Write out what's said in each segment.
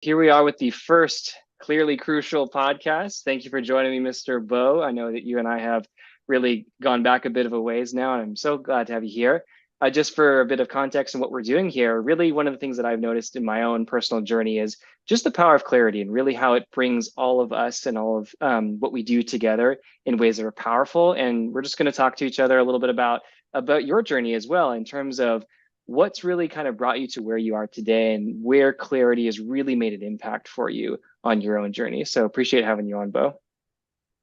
Here we are with the first Clearly Crucial podcast. Thank you for joining me, Mr. Bo. I know that you and I have really gone back a bit of a ways now, and I'm so glad to have you here. Just for a bit of context on what we're doing here, really one of the things that I've noticed in my own personal journey is just the power of clarity and really how it brings all of us and all of what we do together in ways that are powerful. And we're just going to talk to each other a little bit about your journey as well in terms of what's really kind of brought you to where you are today and where clarity has really made an impact for you on your own journey. So appreciate having you on, Bo.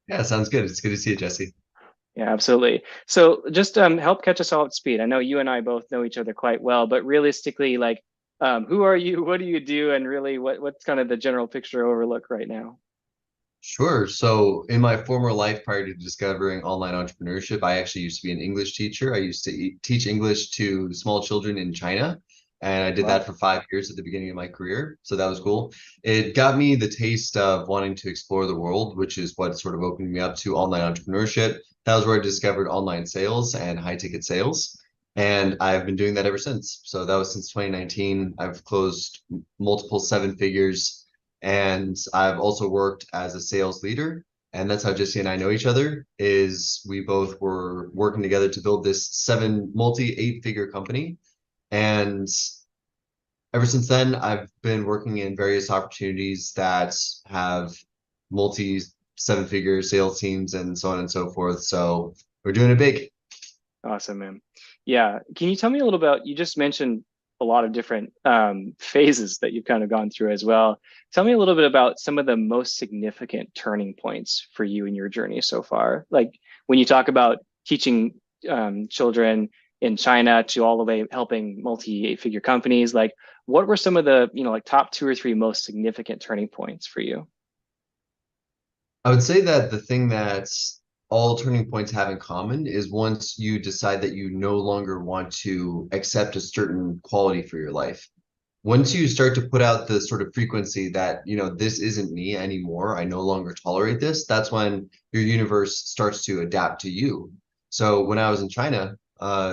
Yeah, sounds good. It's good to see you, Jesse. Yeah, absolutely. So just help catch us all up to speed. I know you and I both know each other quite well, but realistically, like, who are you? What do you do? And really, what's kind of the general picture overlook right now? Sure. So, in my former life, prior to discovering online entrepreneurship, I actually used to be an English teacher. I used to teach English to small children in China, and I did Wow. that for 5 years at the beginning of my career. So that was cool. It got me the taste of wanting to explore the world, which is what sort of opened me up to online entrepreneurship. That was where I discovered online sales and high ticket sales. And I've been doing that ever since. So that was since 2019. I've closed multiple seven figures, and I've also worked as a sales leader. And that's how Jesse and I know each other, is we both were working together to build this seven multi eight figure company. And ever since then, I've been working in various opportunities that have multi seven figure sales teams and so on and so forth. So we're doing it big. Awesome, man. Yeah. Can you tell me a little about, you just mentioned a lot of different phases that you've kind of gone through as well. Tell me a little bit about some of the most significant turning points for you in your journey so far. Like when you talk about teaching children in China to all the way helping multi eight-figure companies, like what were some of the, like top two or three most significant turning points for you? I would say that the thing that all turning points have in common is once you decide that you no longer want to accept a certain quality for your life. Once you start to put out the sort of frequency that, this isn't me anymore, I no longer tolerate this, that's when your universe starts to adapt to you. So when I was in China,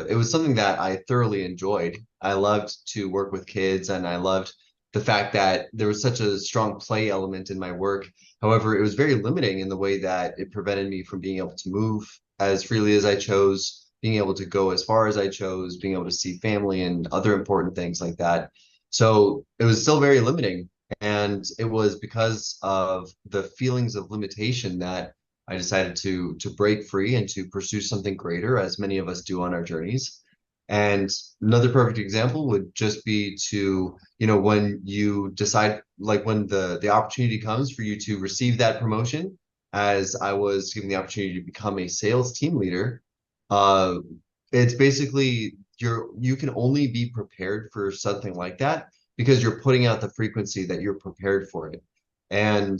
it was something that I thoroughly enjoyed. I loved to work with kids, and I loved the fact that there was such a strong play element in my work. However, it was very limiting in the way that it prevented me from being able to move as freely as I chose, being able to go as far as I chose, being able to see family and other important things like that. So it was still very limiting. And it was because of the feelings of limitation that I decided to break free and to pursue something greater, as many of us do on our journeys. And another perfect example would just be to, when you decide, like when the opportunity comes for you to receive that promotion, as I was given the opportunity to become a sales team leader, uh, it's basically you can only be prepared for something like that because you're putting out the frequency that you're prepared for it. And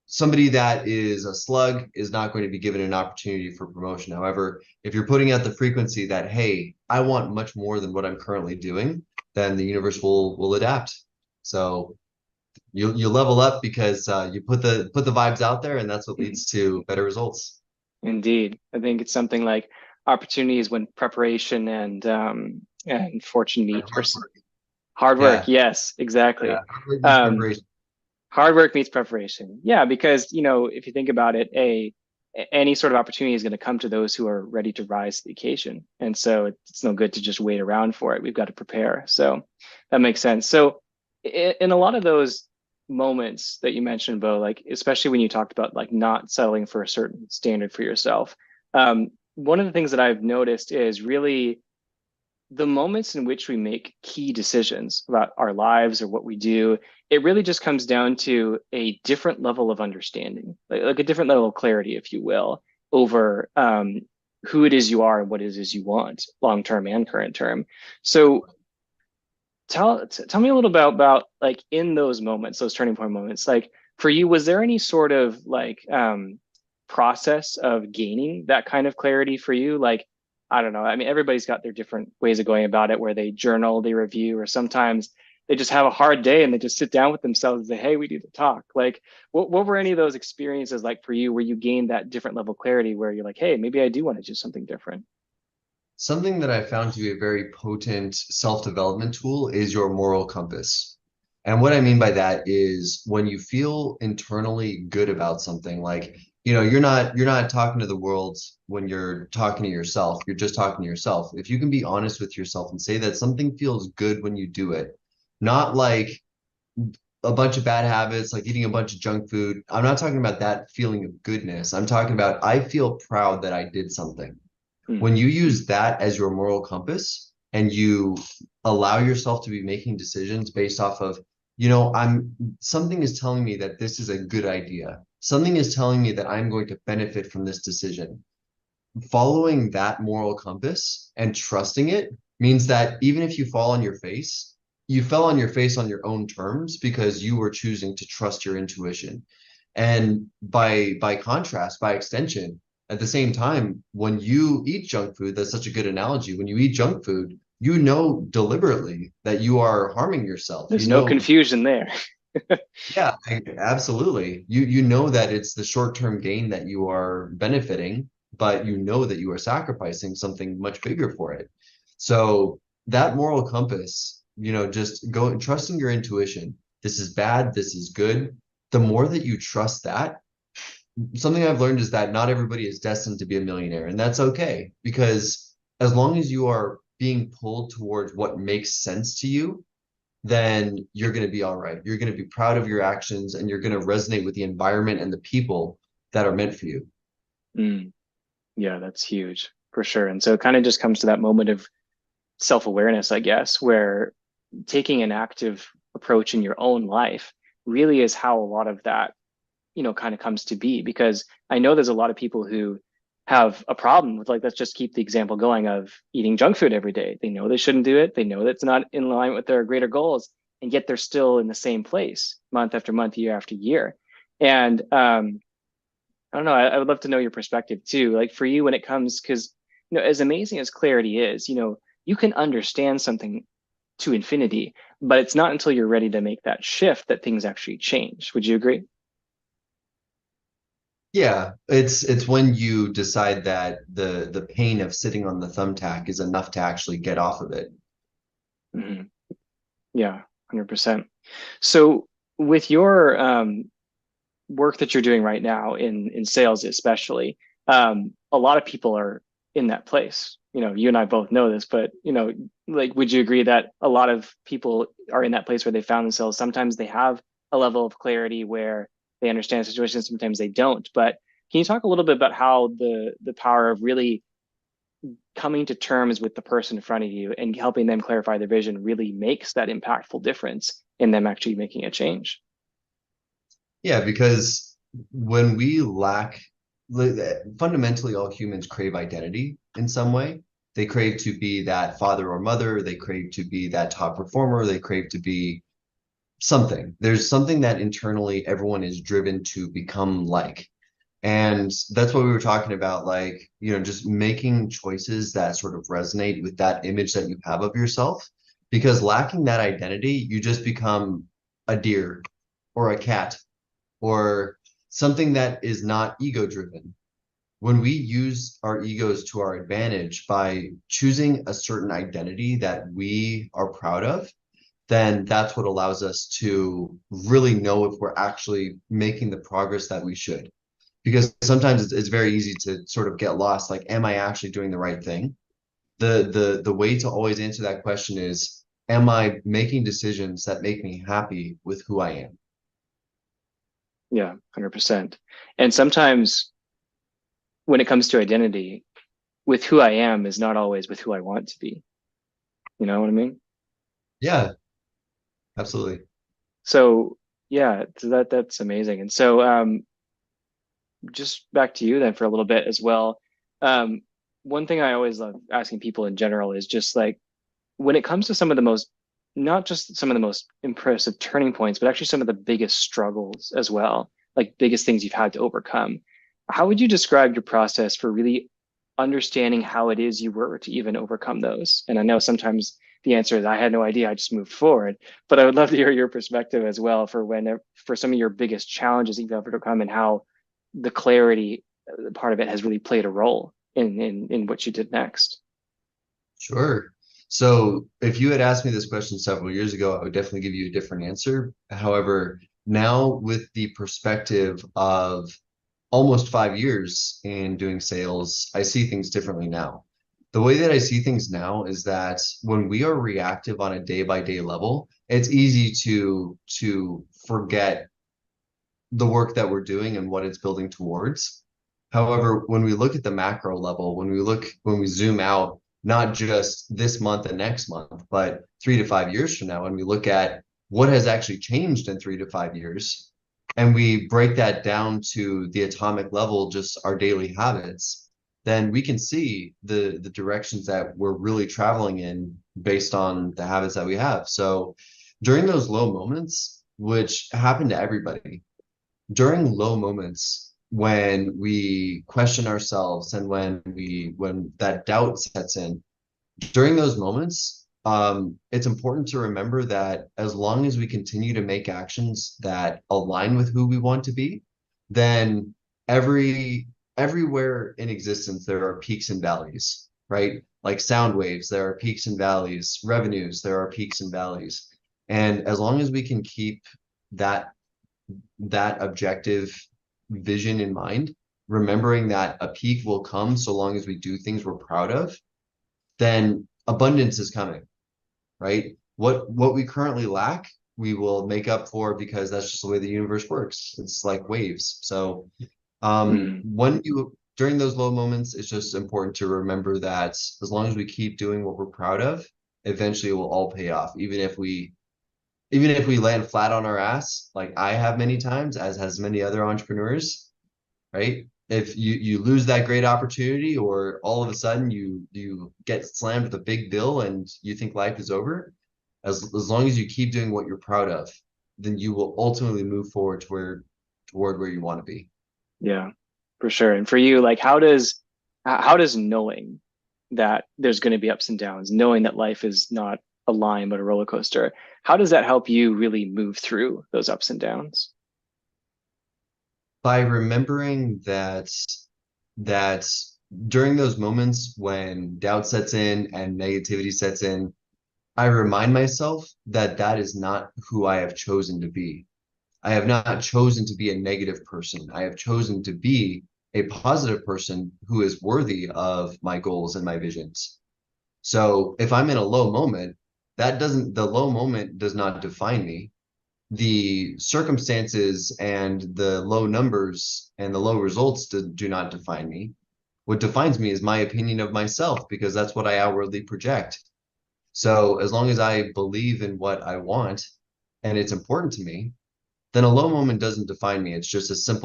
somebody that is a slug is not going to be given an opportunity for promotion. However, if you're putting out the frequency that, hey, I want much more than what I'm currently doing, then the universe will adapt. So you level up because you put the vibes out there, and that's what leads to better results. Indeed. I think it's something like opportunities when preparation and fortune meet or Hard work. hard work. Yeah, Yes, yeah. exactly. Hard work means Um, preparation. hard work meets preparation. Yeah, because if you think about it, any sort of opportunity is going to come to those who are ready to rise to the occasion. And so it's no good to just wait around for it. We've got to prepare. So that makes sense. So in a lot of those moments that you mentioned, Bo, like especially when you talked about like not settling for a certain standard for yourself, one of the things that I've noticed is really the moments in which we make key decisions about our lives or what we do, it really just comes down to a different level of understanding, like a different level of clarity, if you will, over who it is you are and what it is you want, long term and current term. So tell me a little about like in those moments, those turning point moments, like for you, was there any sort of like process of gaining that kind of clarity for you? Like, I don't know. I mean, everybody's got their different ways of going about it, where they journal, they review, or sometimes they just have a hard day and they just sit down with themselves and say, "Hey, we need to talk." Like, what were any of those experiences like for you, where you gained that different level of clarity, where you're like, "Hey, maybe I do want to do something different." Something that I found to be a very potent self-development tool is your moral compass. And what I mean by that is when you feel internally good about something, like, you're not talking to the world when you're talking to yourself. You're just talking to yourself. If you can be honest with yourself and say that something feels good when you do it, not like a bunch of bad habits, like eating a bunch of junk food. I'm not talking about that feeling of goodness. I'm talking about I feel proud that I did something. Mm. When you use that as your moral compass and you allow yourself to be making decisions based off of, I'm something is telling me that this is a good idea. Something is telling me that I'm going to benefit from this decision. Following that moral compass and trusting it means that even if you fall on your face, you fell on your face on your own terms because you were choosing to trust your intuition. And by contrast, by extension, at the same time, when you eat junk food, that's such a good analogy. When you eat junk food, you know deliberately that you are harming yourself. You There's no know, confusion there. yeah, absolutely. You know that it's the short-term gain that you are benefiting, but you know that you are sacrificing something much bigger for it. So that moral compass, just go trusting your intuition. This is bad, this is good. The more that you trust that, something I've learned is that not everybody is destined to be a millionaire, and that's okay because as long as you are being pulled towards what makes sense to you, then you're going to be all right. You're going to be proud of your actions and you're going to resonate with the environment and the people that are meant for you. Mm. Yeah, that's huge for sure. And so it kind of just comes to that moment of self-awareness, I guess, where taking an active approach in your own life really is how a lot of that, kind of comes to be. Because I know there's a lot of people who have a problem with, like, let's just keep the example going of eating junk food every day. They know they shouldn't do it. They know that it's not in line with their greater goals, and yet they're still in the same place month after month, year after year. And I don't know. I would love to know your perspective too. Like for you, when it comes, because as amazing as clarity is, you can understand something to infinity, but it's not until you're ready to make that shift that things actually change. Would you agree? Yeah, it's when you decide that the pain of sitting on the thumbtack is enough to actually get off of it. Hmm. Yeah, 100%. So with your work that you're doing right now in sales, especially, a lot of people are in that place. You and I both know this, but like, would you agree that a lot of people are in that place where they found themselves? Sometimes they have a level of clarity where they understand the situation, sometimes they don't. But can you talk a little bit about how the power of really coming to terms with the person in front of you and helping them clarify their vision really makes that impactful difference in them actually making a change? Yeah, because when we lack, fundamentally, all humans crave identity in some way. They crave to be that father or mother. They crave to be that top performer. They crave to be something. There's something that internally everyone is driven to become like. And that's what we were talking about, like, just making choices that sort of resonate with that image that you have of yourself. Because lacking that identity, you just become a deer or a cat or something that is not ego driven. When we use our egos to our advantage by choosing a certain identity that we are proud of, then that's what allows us to really know if we're actually making the progress that we should. Because sometimes it's very easy to sort of get lost. Like, am I actually doing the right thing? The way to always answer that question is, am I making decisions that make me happy with who I am? Yeah, 100%. And sometimes when it comes to identity, with who I am is not always with who I want to be. You know what I mean? Yeah, absolutely. So yeah, so that's amazing. And so just back to you then for a little bit as well. Um, one thing I always love asking people in general is just like when it comes to some of the most, not just some of the most impressive turning points, but actually some of the biggest struggles as well, like biggest things you've had to overcome. How would you describe your process for really understanding how it is you were to even overcome those? And I know sometimes the answer is I had no idea, I just moved forward. But I would love to hear your perspective as well for for some of your biggest challenges that you've overcome and how the clarity part of it has really played a role in what you did next. Sure. So if you had asked me this question several years ago, I would definitely give you a different answer. However, now with the perspective of almost 5 years in doing sales, I see things differently now. The way that I see things now is that when we are reactive on a day by day level, it's easy to forget the work that we're doing and what it's building towards. However, when we look at the macro level, when we zoom out, not just this month and next month, but 3 to 5 years from now, and we look at what has actually changed in 3 to 5 years, and we break that down to the atomic level, just our daily habits, then we can see the directions that we're really traveling in based on the habits that we have. So during those low moments, which happen to everybody, during low moments when we question ourselves and when that doubt sets in, during those moments, it's important to remember that as long as we continue to make actions that align with who we want to be, then every everywhere in existence there are peaks and valleys, right? Like sound waves, there are peaks and valleys, revenues, there are peaks and valleys. And as long as we can keep that that objective vision in mind, remembering that a peak will come so long as we do things we're proud of, then abundance is coming, right? What we currently lack, we will make up for because that's just the way the universe works. It's like waves. So Mm, when you during those low moments, it's just important to remember that as long as we keep doing what we're proud of, eventually it will all pay off, even if we land flat on our ass, like I have many times, as has many other entrepreneurs, right? If you lose that great opportunity, or all of a sudden you get slammed with a big bill and you think life is over, as long as you keep doing what you're proud of, then you will ultimately move forward toward where you want to be. yeah, for sure. And for you, like, how does knowing that there's going to be ups and downs, knowing that life is not a line but a roller coaster, how does that help you really move through those ups and downs? By remembering that during those moments when doubt sets in and negativity sets in, I remind myself that that is not who I have chosen to be. I have not chosen to be a negative person. I have chosen to be a positive person who is worthy of my goals and my visions. So if I'm in a low moment, the low moment does not define me. The circumstances and the low numbers and the low results do not define me. What defines me is my opinion of myself, because that's what I outwardly project. So as long as I believe in what I want and it's important to me, then a low moment doesn't define me. It's just a speed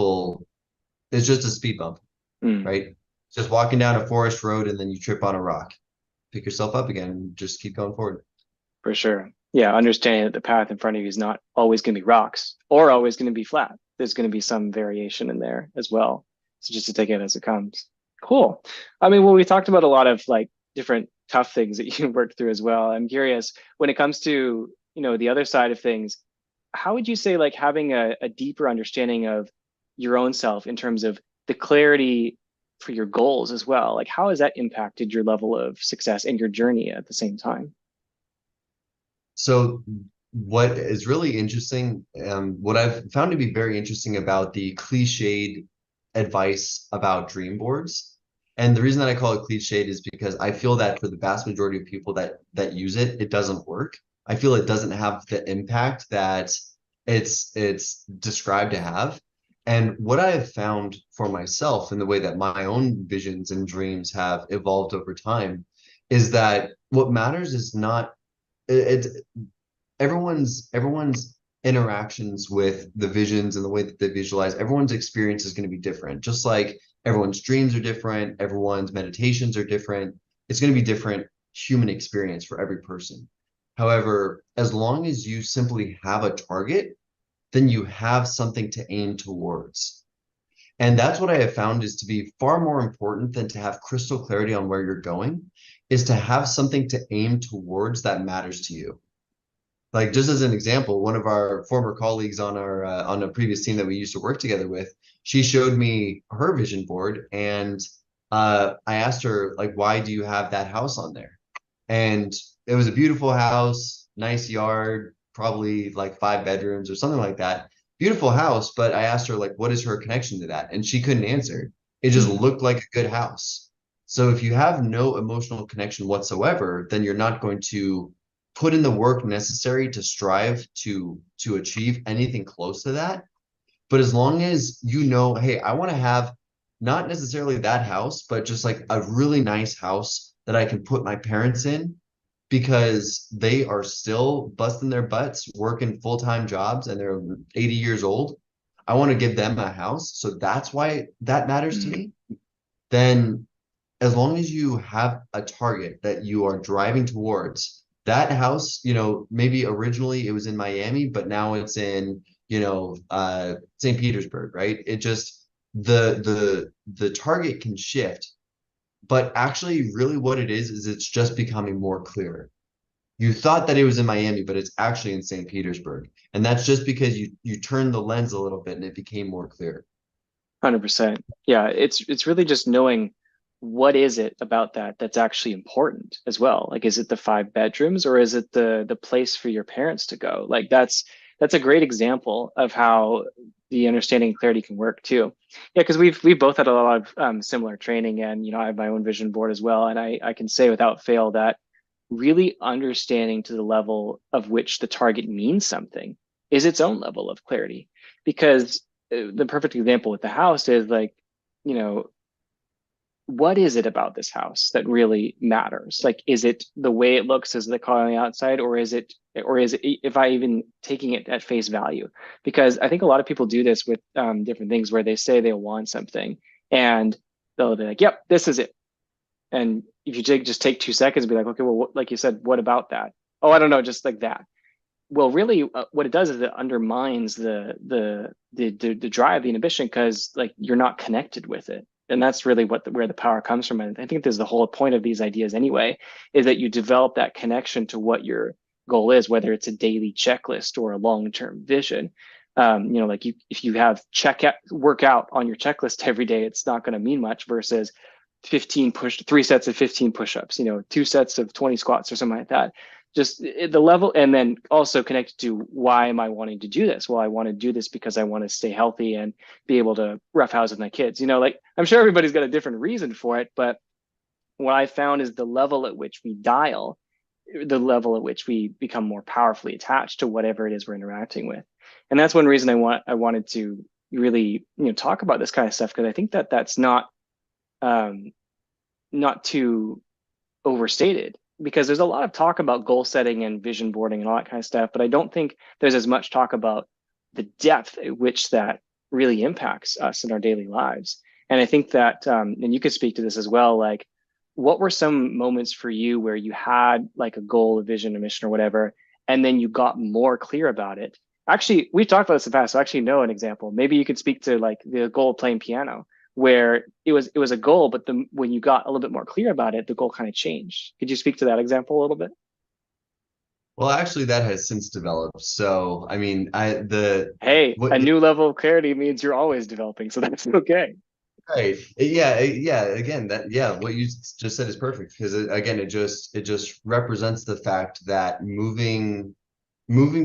bump, Mm, right? Just walking down a forest road and then you trip on a rock. Pick yourself up again and just keep going forward. for sure. Yeah, understanding that the path in front of you is not always going to be rocks or always going to be flat. There's going to be some variation in there as well. So just to take it as it comes. Cool. I mean, well, we talked about a lot of like different tough things that you worked through as well. I'm curious when it comes to, the other side of things, how would you say like having a deeper understanding of your own self in terms of the clarity for your goals as well? Like how has that impacted your level of success and your journey at the same time? So what is really interesting, what I've found to be very interesting about the cliched advice about dream boards, and the reason that I call it cliched is because I feel that for the vast majority of people that use it, it doesn't work. I feel it doesn't have the impact that it's described to have. And what I have found for myself in the way that my own visions and dreams have evolved over time is that what matters is not it, everyone's interactions with the visions and the way that they visualize, everyone's experience is going to be different. Just like everyone's dreams are different, everyone's meditations are different. It's going to be different human experience for every person. However, as long as you simply have a target, then you have something to aim towards. And that's what I have found is to be far more important than to have crystal clarity on where you're going, is to have something to aim towards that matters to you. Like just as an example, one of our former colleagues on a previous team that we used to work together with, she showed me her vision board, and I asked her like, why do you have that house on there? And it was a beautiful house, nice yard, probably like 5 bedrooms or something like that. Beautiful house, but I asked her like, what is her connection to that? And she couldn't answer. It just Mm, looked like a good house. So if you have no emotional connection whatsoever, then you're not going to put in the work necessary to strive to achieve anything close to that. But as long as you know, hey, I want to have not necessarily that house, but just like a really nice house that I can put my parents in because they are still busting their butts, working full-time jobs, and they're 80 years old. I want to give them a house. So that's why that matters to mm, me. Then as long as you have a target that you are driving towards, that house, maybe originally it was in Miami, but now it's in, St. Petersburg, right? It just the target can shift, but actually really what it is it's just becoming more clear. You thought that it was in Miami, but it's actually in St. Petersburg. And that's just because you turned the lens a little bit and it became more clear. 100%. Yeah, it's really just knowing what is it about that that's actually important as well. Like, is it the 5 bedrooms or is it the place for your parents to go? Like, that's a great example of how the understanding and clarity can work too. Yeah, because we've both had a lot of similar training, and I have my own vision board as well, and I can say without fail that really understanding to the level of which the target means something is its own level of clarity. Because the perfect example with the house is like, you know, what is it about this house that really matters? Like, is it the way it looks as the car on the outside, or is it, if I even taking it at face value? Because I think a lot of people do this with different things where they say they want something and they'll be like, yep, this is it. And if you just take 2 seconds and be like, okay, well, like you said, what about that? Oh, I don't know, just like that. Well, really, what it does is it undermines the drive, the inhibition, because like you're not connected with it, and that's really where the power comes from. And I think there's the whole point of these ideas anyway, is that you develop that connection to what your goal is, whether it's a daily checklist or a long-term vision. Like if you have workout on your checklist every day, it's not going to mean much versus 3 sets of 15 push-ups, 2 sets of 20 squats or something like that. Just the level, and then also connected to why am I wanting to do this? Well, I want to do this because I want to stay healthy and be able to roughhouse with my kids. Like I'm sure everybody's got a different reason for it, but what I found is the level at which we dial, the level at which we become more powerfully attached to whatever it is we're interacting with. And that's one reason I wanted to really, talk about this kind of stuff, because I think that that's um, not too overstated, because there's a lot of talk about goal setting and vision boarding and all that kind of stuff, but I don't think there's as much talk about the depth at which that really impacts us in our daily lives. And I think that, and you could speak to this as well, like what were some moments for you where you had like a goal, a vision, a mission, or whatever, and then you got more clear about it? Actually, we've talked about this in the past, so I actually know an example. Maybe you could speak to like the goal of playing piano, where it was a goal, but when you got a little bit more clear about it, the goal kind of changed. Could you speak to that example a little bit? Well, actually, that has since developed. So, I mean, Hey, what a new level of clarity means you're always developing, so that's okay. right. Yeah. Again, what you just said is perfect because again, it just represents the fact that moving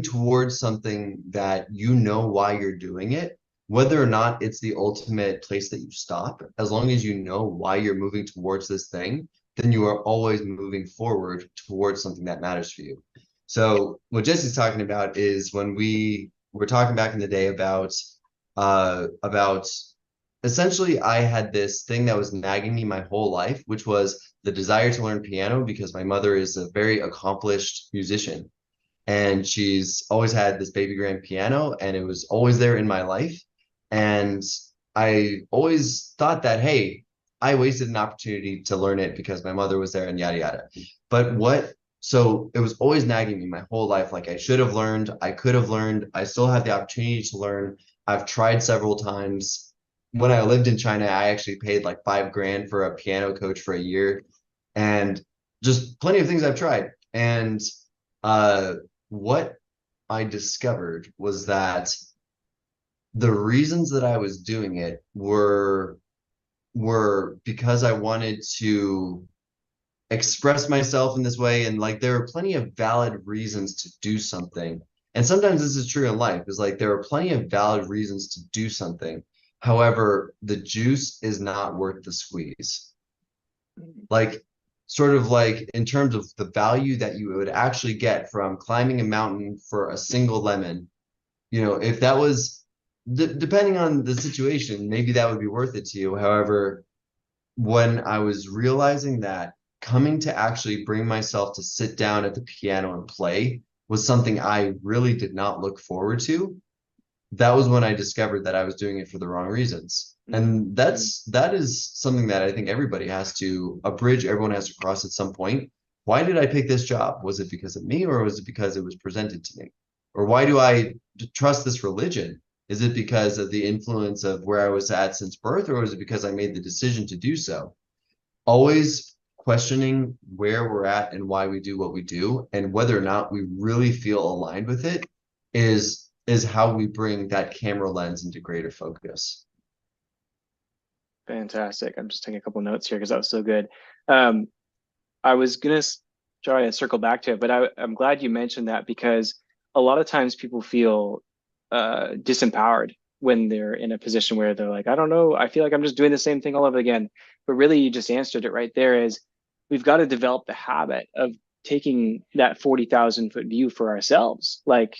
towards something that you know why you're doing it, whether or not it's the ultimate place that you stop, as long as you know why you're moving towards this thing, then you are always moving forward towards something that matters for you. So what Jesse's talking about is when we were talking back in the day about essentially I had this thing that was nagging me my whole life, which was the desire to learn piano because my mother is a very accomplished musician and she's always had this baby grand piano and it was always there in my life. And I always thought that, hey, I wasted an opportunity to learn it because my mother was there and yada yada. But so it was always nagging me my whole life. Like I should have learned, I could have learned, I still have the opportunity to learn. I've tried several times. When I lived in China, I actually paid like 5 grand for a piano coach for a year and just plenty of things I've tried. And uh what I discovered was that the reasons that I was doing it were because I wanted to express myself in this way. And like there are plenty of valid reasons to do something. And sometimes this is true in life, is like there are plenty of valid reasons to do something. However, the juice is not worth the squeeze. Like sort of like in terms of the value that you would actually get from climbing a mountain for a single lemon, if that was depending on the situation, maybe that would be worth it to you. However, when I was realizing that coming to actually bring myself to sit down at the piano and play was something I really did not look forward to, that was when I discovered that I was doing it for the wrong reasons. Mm, And mm, that is something that I think everybody has to, a bridge everyone has to cross at some point. Why did I pick this job? Was it because of me, or was it because it was presented to me? Or why do I trust this religion? Is it because of the influence of where I was at since birth, or was it because I made the decision to do so? Always questioning where we're at and why we do what we do, and whether or not we really feel aligned with it is how we bring that camera lens into greater focus. fantastic. I'm just taking a couple notes here because that was so good. Um, I was gonna try to circle back to it, but I'm glad you mentioned that because a lot of times people feel disempowered when they're in a position where they're like, I don't know, I feel like I'm just doing the same thing all over again. But really, you just answered it right there is we've got to develop the habit of taking that 40,000 foot view for ourselves. Like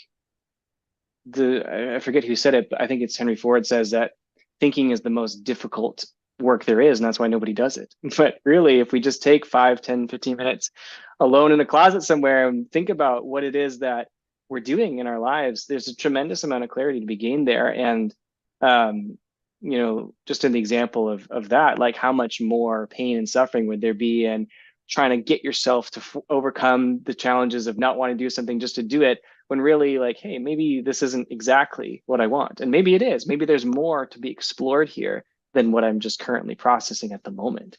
I forget who said it, but I think it's Henry Ford says that thinking is the most difficult work there is, and that's why nobody does it. But really, if we just take 5, 10, 15 minutes alone in a closet somewhere and think about what it is that we're doing in our lives, there's a tremendous amount of clarity to be gained there. And just in the example of that, like how much more pain and suffering would there be in trying to get yourself to overcome the challenges of not wanting to do something just to do it when really like, hey, maybe this isn't exactly what I want. And maybe it is. Maybe there's more to be explored here than what I'm just currently processing at the moment.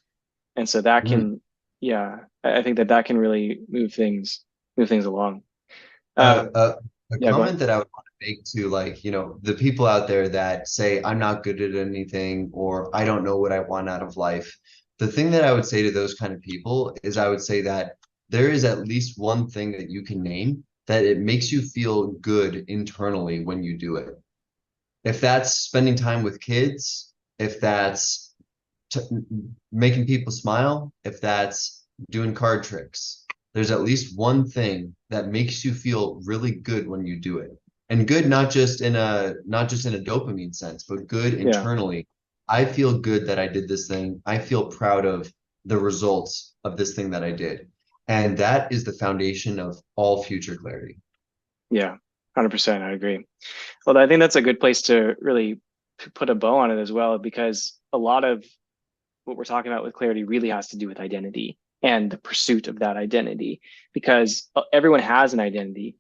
And so that Mm. can, yeah, I think that that can really move things along. Uh, Um, uh, a yeah, go on. comment that I would want to make to like, the people out there that say, I'm not good at anything, or I don't know what I want out of life. The thing that I would say to those kind of people is I would say that there is at least one thing that you can name that it makes you feel good internally when you do it. If that's spending time with kids, if that's t making people smile, if that's doing card tricks, there's at least one thing that makes you feel really good when you do it. And good not just in a dopamine sense, but good Yeah, internally. I feel good that I did this thing. I feel proud of the results of this thing that I did. And that is the foundation of all future clarity. yeah, 100%. I agree. Well, I think that's a good place to really put a bow on it as well, because a lot of what we're talking about with clarity really has to do with identity and the pursuit of that identity, because everyone has an identity.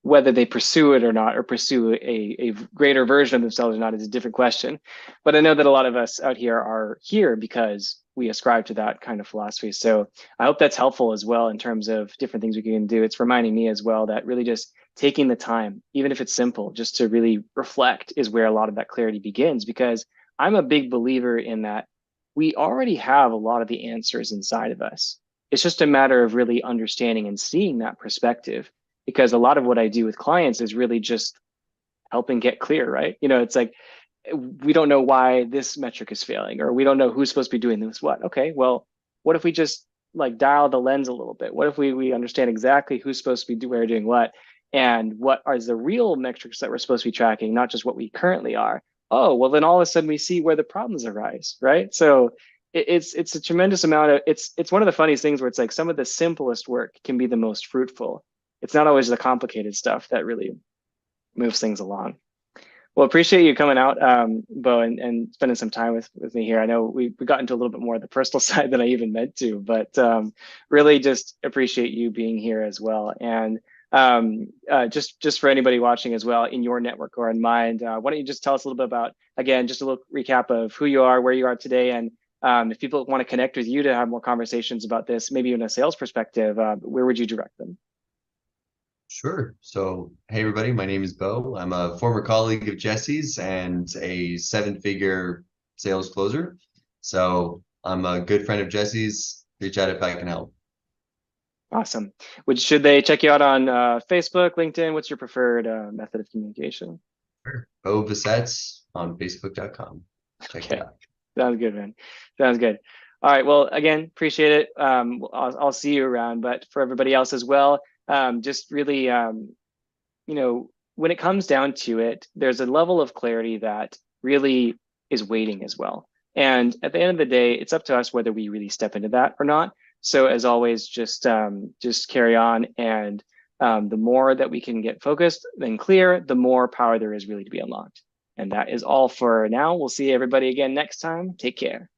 Whether they pursue it or not, or pursue a greater version of themselves or not, is a different question. But I know that a lot of us out here are here because we ascribe to that kind of philosophy. So I hope that's helpful as well in terms of different things we can do. It's reminding me as well that really just taking the time, even if it's simple, just to really reflect is where a lot of that clarity begins. Because I'm a big believer in that we already have a lot of the answers inside of us. It's just a matter of really understanding and seeing that perspective, because a lot of what I do with clients is really just helping get clear, right? It's like we don't know why this metric is failing, or we don't know who's supposed to be doing this what. Okay, well, what if we just like dial the lens a little bit? What if we understand exactly who's supposed to be doing what, and what are the real metrics that we're supposed to be tracking, not just what we currently are? Oh, well, then all of a sudden we see where the problems arise, right? So it's a tremendous amount of it's one of the funniest things where it's like some of the simplest work can be the most fruitful. It's not always the complicated stuff that really moves things along. Well, appreciate you coming out, Bo, and spending some time with me here. I know we got into a little bit more of the personal side than I even meant to, but really just appreciate you being here as well. And just for anybody watching as well, in your network or in mine, why don't you just tell us a little bit about, again, just a little recap of who you are, where you are today, and if people want to connect with you to have more conversations about this, maybe in a sales perspective, where would you direct them? Sure. So, hey everybody, my name is Bo. I'm a former colleague of Jesse's and a seven-figure sales closer. So, I'm a good friend of Jesse's. Reach out if I can help. Awesome. Should they check you out on Facebook, LinkedIn? What's your preferred method of communication? Sure. Bisets on Facebook.com. Check it Okay. out. Sounds good, man. Sounds good. All right. Well, again, appreciate it. I'll see you around, but for everybody else as well, just really, when it comes down to it, there's a level of clarity that really is waiting as well. And at the end of the day, it's up to us whether we really step into that or not. So as always, just carry on, and the more that we can get focused and clear, the more power there is really to be unlocked. And that is all for now. We'll see everybody again next time. Take care.